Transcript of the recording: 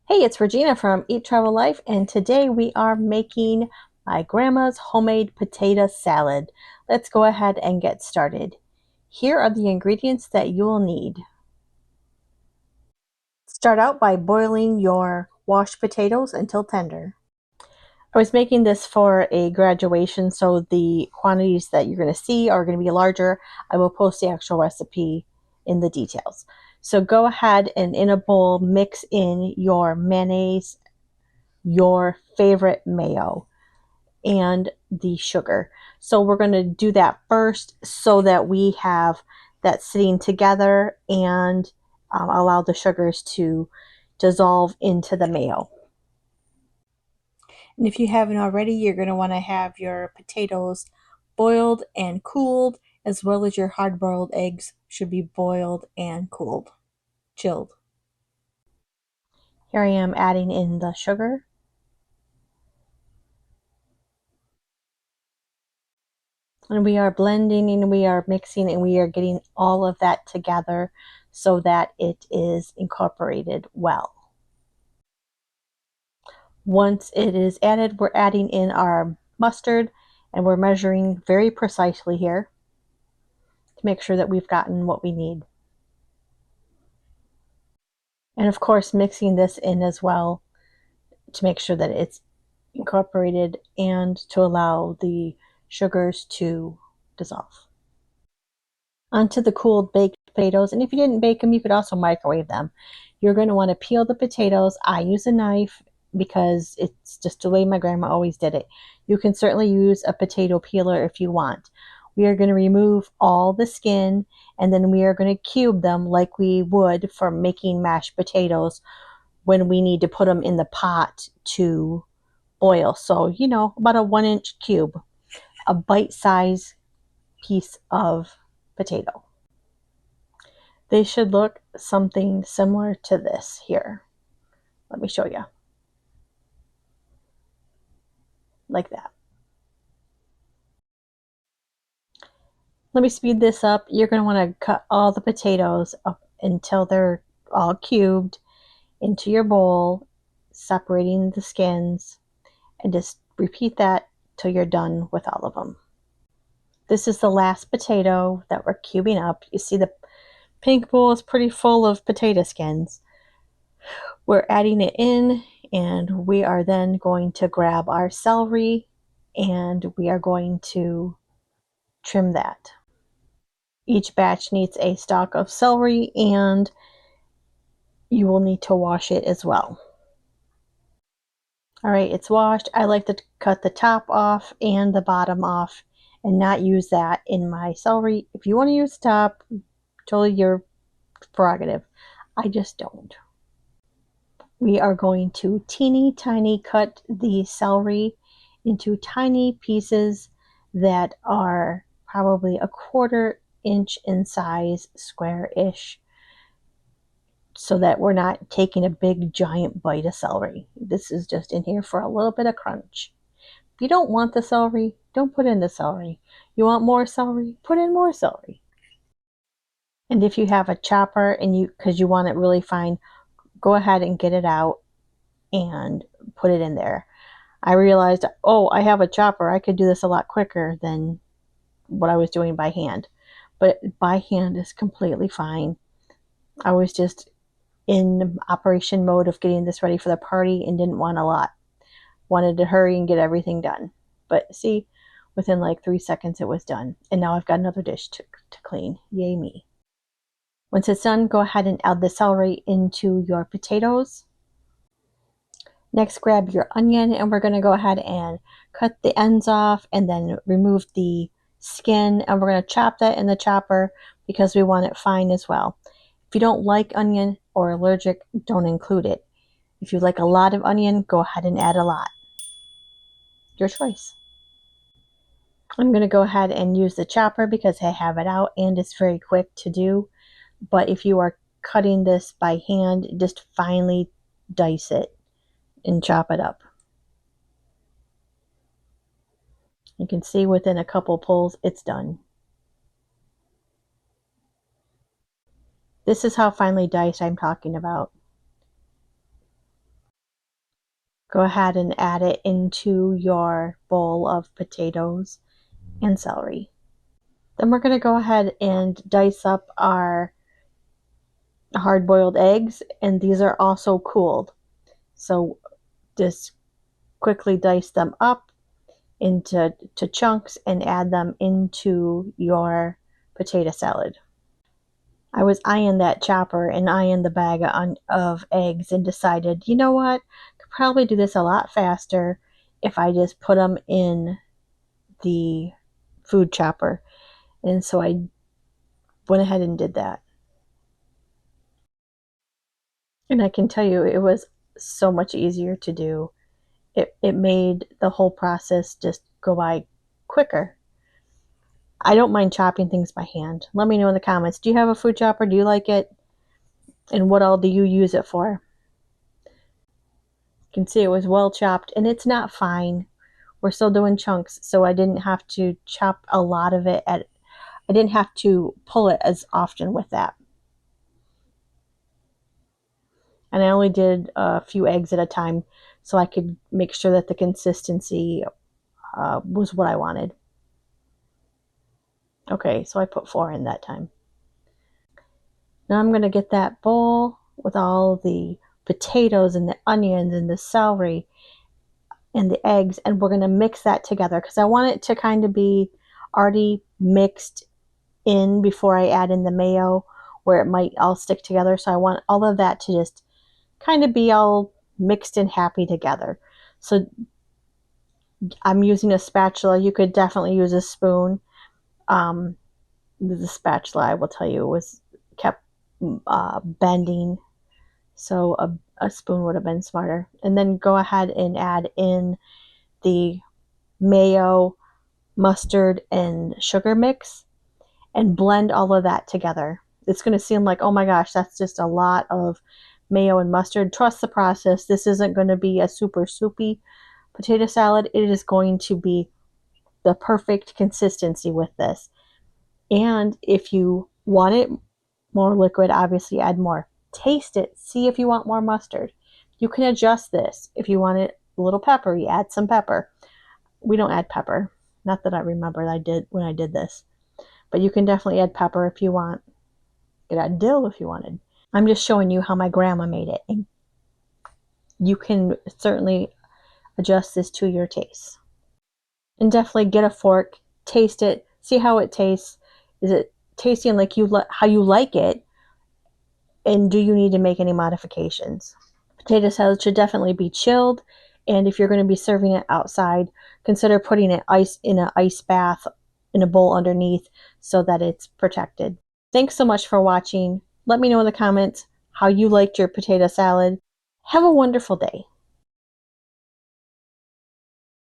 Hey, it's Regina from Eat Travel Life, and today we are making my grandma's homemade potato salad. Let's go ahead and get started. Here are the ingredients that you will need. Start out by boiling your washed potatoes until tender. I was making this for a graduation, so the quantities that you're going to see are going to be larger. I will post the actual recipe in the details. So go ahead and in a bowl mix in your mayonnaise, your favorite mayo, and the sugar. So we're going to do that first so that we have that sitting together and allow the sugars to dissolve into the mayo. And if you haven't already, you're going to want to have your potatoes boiled and cooled, as well as your hard-boiled eggs should be boiled and cooled, chilled. Here I am adding in the sugar. And we are blending and we are mixing and we are getting all of that together so that it is incorporated well. Once it is added, we're adding in our mustard and we're measuring very precisely here to make sure that we've gotten what we need. And of course, mixing this in as well to make sure that it's incorporated and to allow the sugars to dissolve. Onto the cooled baked potatoes, and if you didn't bake them, you could also microwave them. You're going to want to peel the potatoes. I use a knife because it's just the way my grandma always did it. You can certainly use a potato peeler if you want. We are going to remove all the skin, and then we are going to cube them like we would for making mashed potatoes when we need to put them in the pot to boil. So, about a 1-inch cube, a bite-sized piece of potato. They should look something similar to this here. Let me show you. Like that. Let me speed this up. You're going to want to cut all the potatoes up until they're all cubed into your bowl, separating the skins, and just repeat that till you're done with all of them. This is the last potato that we're cubing up. You see the pink bowl is pretty full of potato skins. We're adding it in, and we are then going to grab our celery and we are going to trim that. Each batch needs a stalk of celery and you will need to wash it as well. All right, it's washed. I like to cut the top off and the bottom off and not use that in my celery. If you want to use the top, totally your prerogative. I just don't. We are going to teeny tiny cut the celery into tiny pieces that are probably a 1/4 inch in size, square-ish, so that we're not taking a big giant bite of celery. This is just in here for a little bit of crunch. If you don't want the celery, don't put in the celery. You want more celery, put in more celery. And if you have a chopper and because you want it really fine, go ahead and get it out and put it in there. I realized, oh, I have a chopper. I could do this a lot quicker than what I was doing by hand. But by hand is completely fine. I was just in operation mode of getting this ready for the party and didn't want a lot. Wanted to hurry and get everything done. But see, within like 3 seconds it was done. And now I've got another dish to clean. Yay me. Once it's done, go ahead and add the celery into your potatoes. Next, grab your onion and we're going to go ahead and cut the ends off and then remove the skin, and we're going to chop that in the chopper because we want it fine as well. If you don't like onion or allergic, don't include it. If you like a lot of onion, go ahead and add a lot. Your choice. I'm going to go ahead and use the chopper because I have it out and it's very quick to do. But if you are cutting this by hand, just finely dice it and chop it up. You can see within a couple pulls, it's done. This is how finely diced I'm talking about. go ahead and add it into your bowl of potatoes and celery. Then we're going to go ahead and dice up our hard-boiled eggs, and these are also cooled. So just quickly dice them up into chunks and add them into your potato salad. I was eyeing that chopper and eyeing the bag of eggs and decided, you know what, I could probably do this a lot faster if I just put them in the food chopper. And so I went ahead and did that. And I can tell you, it was so much easier to do. It made the whole process just go by quicker. I don't mind chopping things by hand. Let me know in the comments. Do you have a food chopper? Do you like it? And what all do you use it for? You can see it was well chopped, and it's not fine. We're still doing chunks, so I didn't have to chop a lot of it. I didn't have to pull it as often with that. And I only did a few eggs at a time so I could make sure that the consistency was what I wanted. Okay, so I put 4 in that time. Now I'm going to get that bowl with all the potatoes and the onions and the celery and the eggs, and we're going to mix that together because I want it to kind of be already mixed in before I add in the mayo, where it might all stick together. So I want all of that to just kind of be all mixed and happy together. So I'm using a spatula. You could definitely use a spoon. The spatula, I will tell you, was kept bending, so a spoon would have been smarter. And then go ahead and add in the mayo, mustard, and sugar mix and blend all of that together. It's going to seem like, oh my gosh, that's just a lot of mayo and mustard. Trust the process. This isn't going to be a super soupy potato salad. It is going to be the perfect consistency with this. And if you want it more liquid, obviously add more. Taste it. See if you want more mustard. You can adjust this. If you want it a little peppery, add some pepper. We don't add pepper. Not that I remember I did when I did this. But you can definitely add pepper if you want. You could add dill if you wanted. I'm just showing you how my grandma made it. And you can certainly adjust this to your taste. And definitely get a fork, taste it, see how it tastes. Is it tasting like how you like it? And do you need to make any modifications? Potato salad should definitely be chilled. And if you're going to be serving it outside, consider putting it in an ice bath in a bowl underneath so that it's protected. Thanks so much for watching. Let me know in the comments how you liked your potato salad. Have a wonderful day.